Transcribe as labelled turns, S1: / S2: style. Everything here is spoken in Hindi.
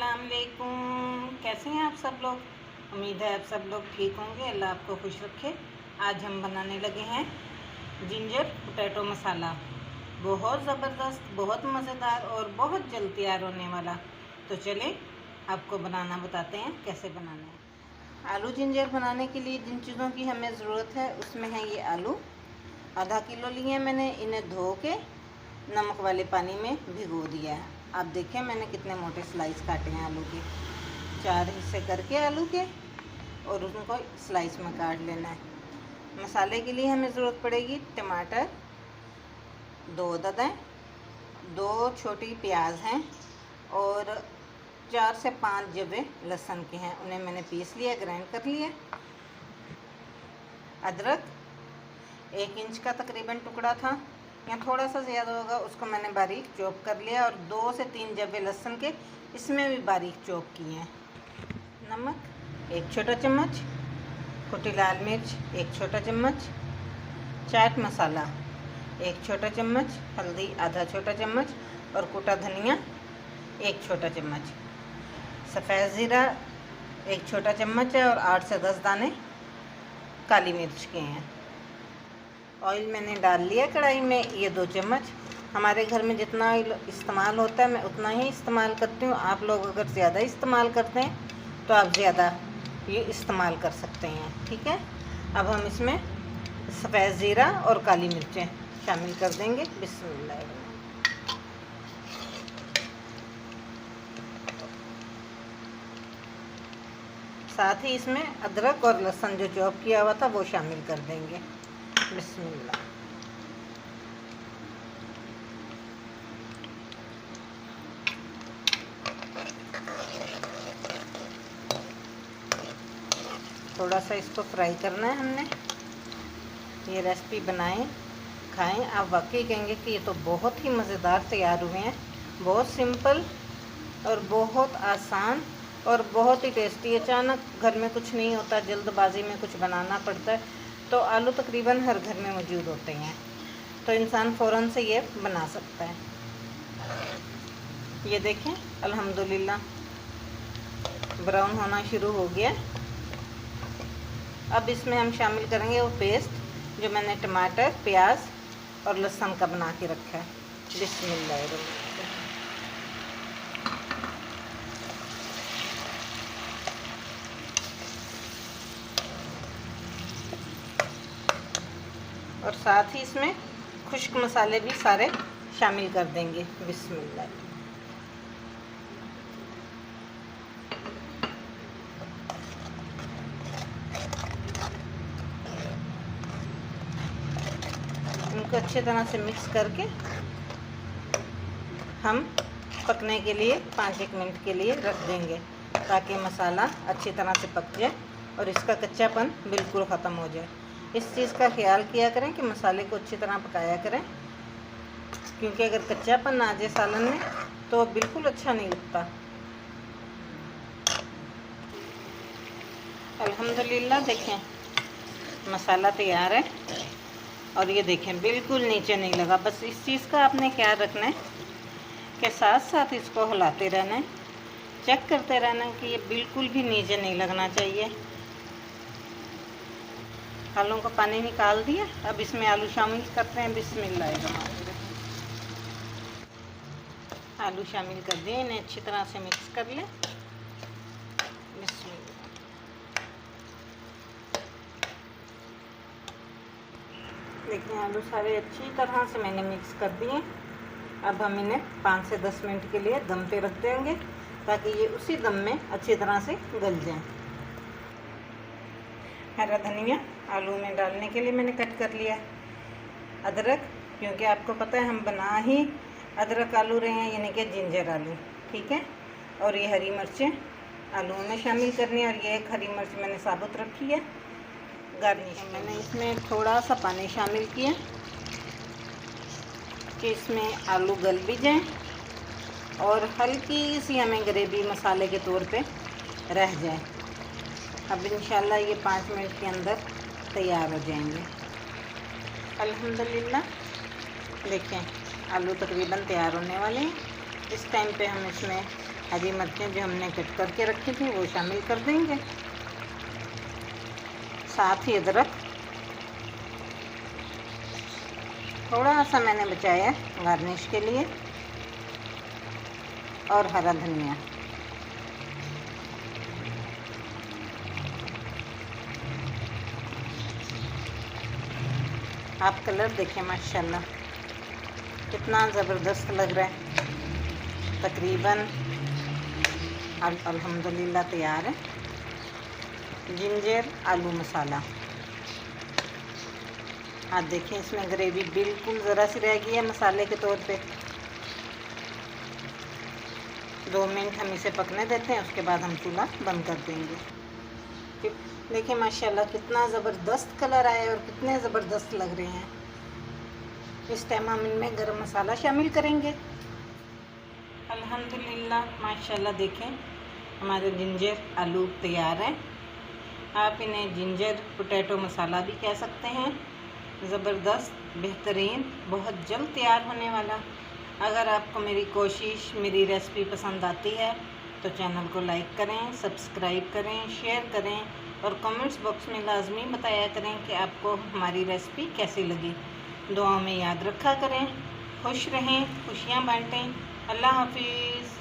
S1: अस्सलाम वालेकुम। कैसे हैं आप सब लोग? उम्मीद है आप सब लोग ठीक होंगे। अल्लाह आपको खुश रखे। आज हम बनाने लगे हैं जिंजर पोटैटो मसाला। बहुत ज़बरदस्त, बहुत मज़ेदार और बहुत जल्द तैयार होने वाला। तो चलें आपको बनाना बताते हैं कैसे बनाना है। आलू जिंजर बनाने के लिए जिन चीज़ों की हमें ज़रूरत है उसमें है ये आलू। आधा किलो लिए मैंने, इन्हें धो के नमक वाले पानी में भिगो दिया है। आप देखें मैंने कितने मोटे स्लाइस काटे हैं आलू के। 4 हिस्से करके आलू के और उनको स्लाइस में काट लेना है। मसाले के लिए हमें ज़रूरत पड़ेगी टमाटर 2 अदद, 2 छोटी प्याज हैं और 4 से 5 जबे लहसुन के हैं। उन्हें मैंने पीस लिया, ग्राइंड कर लिया। अदरक 1 इंच का तकरीबन टुकड़ा था या थोड़ा सा ज़्यादा होगा, उसको मैंने बारीक चॉप कर लिया। और 2 से 3 जबे लहसुन के इसमें भी बारीक चॉप किए हैं। नमक 1 छोटा चम्मच, कुटी लाल मिर्च 1 छोटा चम्मच, चाट मसाला 1 छोटा चम्मच, हल्दी आधा छोटा चम्मच और कुटा धनिया 1 छोटा चम्मच, सफ़ेद ज़ीरा 1 छोटा चम्मच है और 8 से 10 दाने काली मिर्च के हैं। ऑयल मैंने डाल लिया कढ़ाई में, ये 2 चम्मच। हमारे घर में जितना ऑयल इस्तेमाल होता है मैं उतना ही इस्तेमाल करती हूँ। आप लोग अगर ज़्यादा इस्तेमाल करते हैं तो आप ज़्यादा ये इस्तेमाल कर सकते हैं, ठीक है। अब हम इसमें सफ़ेद ज़ीरा और काली मिर्चें शामिल कर देंगे। बिस्मिल्लाह। साथ ही इसमें अदरक और लहसुन जो चॉप किया हुआ था वो शामिल कर देंगे। बिस्मिल्लाह। थोड़ा सा इसको फ्राई करना है हमने। ये रेसिपी बनाएं, खाएं, आप वाकई कहेंगे कि ये तो बहुत ही मज़ेदार तैयार हुए हैं। बहुत सिंपल और बहुत आसान और बहुत ही टेस्टी। अचानक घर में कुछ नहीं होता, जल्दबाजी में कुछ बनाना पड़ता है तो आलू तकरीबन हर घर में मौजूद होते हैं, तो इंसान फ़ौरन से ये बना सकता है। ये देखें अल्हम्दुलिल्लाह ब्राउन होना शुरू हो गया। अब इसमें हम शामिल करेंगे वो पेस्ट जो मैंने टमाटर, प्याज और लहसुन का बना के रखा है। बिस्मिल्लाह। और साथ ही इसमें खुश्क मसाले भी सारे शामिल कर देंगे। बिस्मिल्लाह। इनको अच्छी तरह से मिक्स करके हम पकने के लिए 5-1 मिनट के लिए रख देंगे ताकि मसाला अच्छी तरह से पक जाए और इसका कच्चापन बिल्कुल ख़त्म हो जाए। इस चीज़ का ख्याल किया करें कि मसाले को अच्छी तरह पकाया करें, क्योंकि अगर कच्चापन आ जाए सालन में तो बिल्कुल अच्छा नहीं लगता। अल्हम्दुलिल्लाह देखें मसाला तैयार है और ये देखें बिल्कुल नीचे नहीं लगा। बस इस चीज़ का आपने ख्याल रखना है कि साथ साथ इसको हिलाते रहना है, चेक करते रहना है कि ये बिल्कुल भी नीचे नहीं लगना चाहिए। आलू का पानी निकाल दिया। अब इसमें आलू शामिल करते हैं। बिस्मिल्लाह। आलू शामिल कर दिए, इन्हें अच्छी तरह से मिक्स कर लें। बिस्मिल्लाह। देखिए आलू सारे अच्छी तरह से मैंने मिक्स कर दिए। अब हम इन्हें 5 से 10 मिनट के लिए दम पे रख देंगे ताकि ये उसी दम में अच्छी तरह से गल जाएं। हरा धनिया आलू में डालने के लिए मैंने कट कर लिया। अदरक, क्योंकि आपको पता है हम बना ही अदरक आलू रहे हैं, यानी कि जिंजर आलू, ठीक है। और ये हरी मिर्चें आलू में शामिल करनी है और ये 1 हरी मिर्च मैंने साबुत रखी है। गार्निश मैंने इसमें थोड़ा सा पानी शामिल किया कि इसमें आलू गल भी जाएं और हल्की सी हमें ग्रेवी मसाले के तौर पे रह जाए। अब इंशाल्लाह ये 5 मिनट के अंदर तैयार हो जाएंगे। अल्हम्दुलिल्लाह देखें आलू तकरीबन तैयार होने वाले हैं। इस टाइम पे हम इसमें हरी मिर्चें जो हमने कट करके रखी थी वो शामिल कर देंगे, साथ ही अदरक थोड़ा सा मैंने बचाया गार्निश के लिए, और हरा धनिया। आप कलर देखें माशाल्लाह कितना ज़बरदस्त लग रहा है। तकरीबन अल्हम्दुलिल्लाह तैयार है जिंजर आलू मसाला। आप देखें इसमें ग्रेवी बिल्कुल ज़रा सी रह गई है मसाले के तौर पे। 2 मिनट हम इसे पकने देते हैं, उसके बाद हम चूल्हा बंद कर देंगे। देखिए माशाल्लाह कितना ज़बरदस्त कलर आया है और कितने ज़बरदस्त लग रहे हैं। इस टाइम हम इनमें गरम मसाला शामिल करेंगे। अल्हम्दुलिल्लाह माशाल्लाह देखें हमारे जिंजर आलू तैयार हैं। आप इन्हें जिंजर पोटैटो मसाला भी कह सकते हैं। ज़बरदस्त, बेहतरीन, बहुत जल्द तैयार होने वाला। अगर आपको मेरी कोशिश, मेरी रेसिपी पसंद आती है तो चैनल को लाइक करें, सब्सक्राइब करें, शेयर करें और कमेंट्स बॉक्स में लाजमी बताया करें कि आपको हमारी रेसिपी कैसी लगी। दुआओं में याद रखा करें। खुश रहें, खुशियाँ बांटें। अल्लाह हाफिज़।